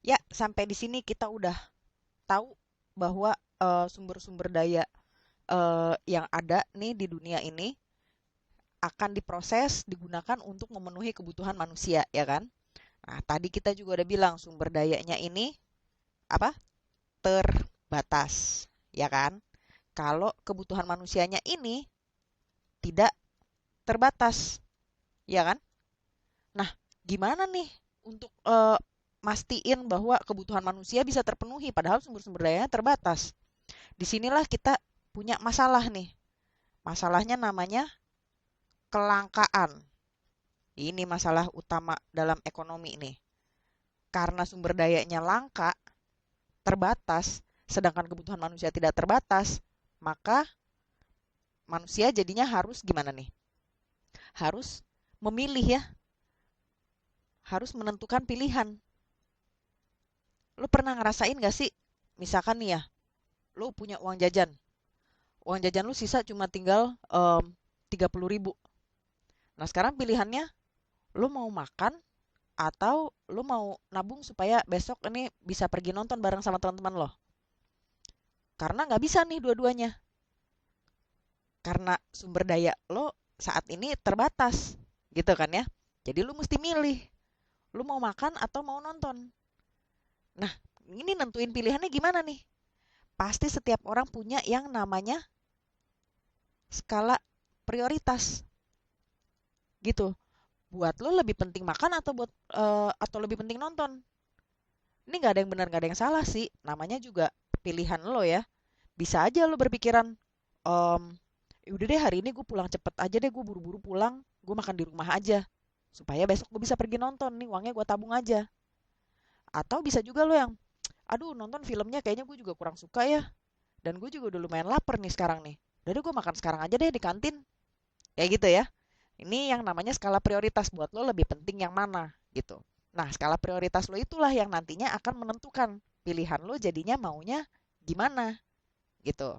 Ya, sampai di sini kita udah tahu bahwa sumber-sumber daya yang ada nih di dunia ini akan diproses, digunakan untuk memenuhi kebutuhan manusia, ya kan? Nah, tadi kita juga udah bilang sumber dayanya ini apa? Terbatas, ya kan? Kalau kebutuhan manusianya ini tidak terbatas, ya kan? Nah, gimana nih untuk mastiin bahwa kebutuhan manusia bisa terpenuhi padahal sumber-sumber dayanya terbatas? Disinilah kita punya masalah nih. Masalahnya namanya kelangkaan. Ini masalah utama dalam ekonomi nih. Karena sumber dayanya langka, terbatas, sedangkan kebutuhan manusia tidak terbatas, maka manusia jadinya harus gimana nih? Harus memilih ya, harus menentukan pilihan. Lu pernah ngerasain gak sih? Misalkan nih ya, lu punya uang jajan. Uang jajan lu sisa cuma tinggal 30.000. Nah sekarang pilihannya, lu mau makan atau lu mau nabung supaya besok ini bisa pergi nonton bareng sama teman-teman lo. Karena nggak bisa nih dua-duanya. Karena sumber daya lo saat ini terbatas. Gitu kan ya. Jadi lu mesti milih. Lu mau makan atau mau nonton. Nah, ini nentuin pilihannya gimana nih? Pasti setiap orang punya yang namanya skala prioritas. Gitu. Buat lo lebih penting makan atau lebih penting nonton? Ini nggak ada yang benar, nggak ada yang salah sih. Namanya juga pilihan lo ya. Bisa aja lo berpikiran, em udah deh hari ini gue pulang cepet aja deh, gue buru-buru pulang, gue makan di rumah aja. Supaya besok gue bisa pergi nonton nih, uangnya gue tabung aja. Atau bisa juga lo yang, aduh nonton filmnya kayaknya gue juga kurang suka ya. Dan gue juga udah lumayan lapar nih sekarang nih. Udah deh gue makan sekarang aja deh di kantin. Kayak gitu ya. Ini yang namanya skala prioritas buat lo lebih penting yang mana gitu. Nah, skala prioritas lo itulah yang nantinya akan menentukan pilihan lo jadinya maunya gimana gitu.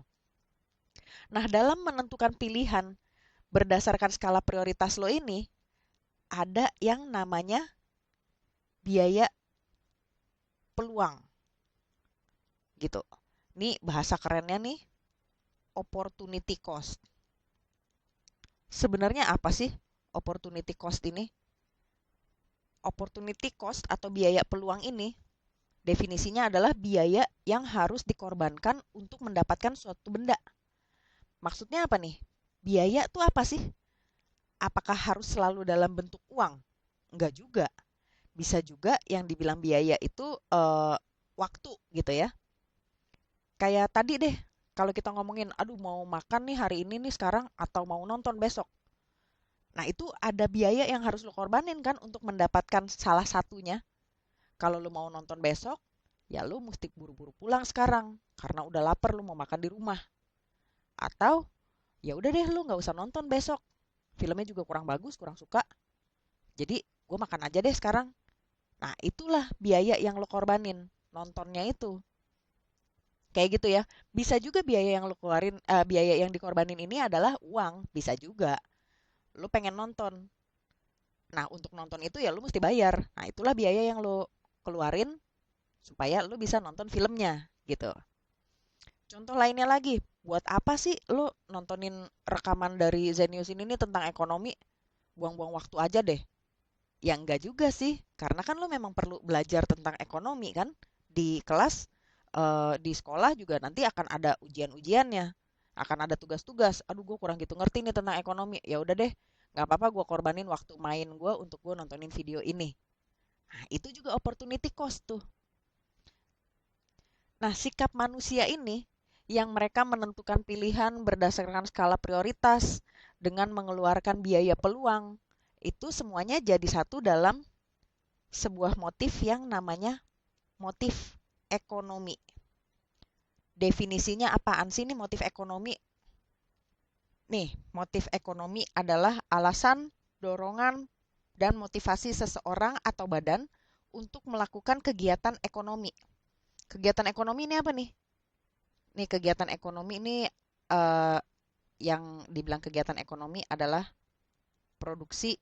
Nah, dalam menentukan pilihan berdasarkan skala prioritas lo ini, ada yang namanya biaya peluang gitu. Nih bahasa kerennya nih, opportunity cost. Sebenarnya apa sih opportunity cost ini? Opportunity cost atau biaya peluang ini definisinya adalah biaya yang harus dikorbankan untuk mendapatkan suatu benda. Maksudnya apa nih? Biaya tuh apa sih? Apakah harus selalu dalam bentuk uang? Enggak juga. Bisa juga yang dibilang biaya itu waktu gitu ya. Kayak tadi deh, kalau kita ngomongin, aduh mau makan nih hari ini nih sekarang atau mau nonton besok. Nah itu ada biaya yang harus lo korbanin kan untuk mendapatkan salah satunya. Kalau lo mau nonton besok, ya lo mesti buru-buru pulang sekarang karena udah lapar lo mau makan di rumah. Atau ya udah deh lo nggak usah nonton besok. Filmnya juga kurang bagus, kurang suka. Jadi gue makan aja deh sekarang. Nah itulah biaya yang lo korbanin nontonnya itu. Kayak gitu ya. Bisa juga biaya yang lo keluarin, biaya yang dikorbanin ini adalah uang. Bisa juga. Lo pengen nonton. Nah, untuk nonton itu ya lo mesti bayar. Nah, itulah biaya yang lo keluarin supaya lo bisa nonton filmnya gitu. Contoh lainnya lagi, buat apa sih lo nontonin rekaman dari Zenius ini nih tentang ekonomi? Buang-buang waktu aja deh. Ya enggak juga sih, karena kan lo memang perlu belajar tentang ekonomi kan di kelas, di sekolah juga nanti akan ada ujian-ujiannya, akan ada tugas-tugas. Aduh, gue kurang gitu ngerti nih tentang ekonomi. Ya udah deh, nggak apa-apa gue korbanin waktu main gue untuk gue nontonin video ini. Nah, itu juga opportunity cost tuh. Nah, sikap manusia ini yang mereka menentukan pilihan berdasarkan skala prioritas dengan mengeluarkan biaya peluang, itu semuanya jadi satu dalam sebuah motif yang namanya motif ekonomi. Definisinya apaan sih nih motif ekonomi? Nih, motif ekonomi adalah alasan, dorongan, dan motivasi seseorang atau badan untuk melakukan kegiatan ekonomi. Kegiatan ekonomi ini apa nih? Nih, kegiatan ekonomi ini eh, yang dibilang kegiatan ekonomi adalah produksi,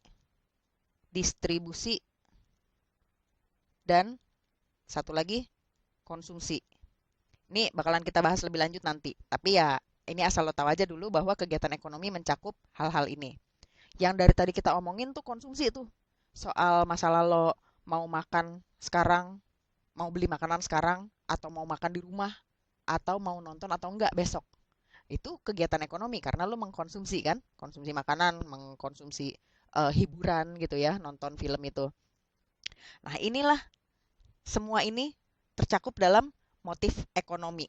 distribusi, dan Satu lagi, konsumsi. Ini bakalan kita bahas lebih lanjut nanti. Tapi ya, ini asal lo tahu aja dulu bahwa kegiatan ekonomi mencakup hal-hal ini. Yang dari tadi kita omongin tuh konsumsi tuh. Soal masalah lo mau makan sekarang, mau beli makanan sekarang, atau mau makan di rumah, atau mau nonton atau enggak besok. Itu kegiatan ekonomi karena lo mengkonsumsi kan, konsumsi makanan, mengkonsumsi hiburan gitu ya, nonton film itu. Nah, inilah semua ini tercakup dalam motif ekonomi.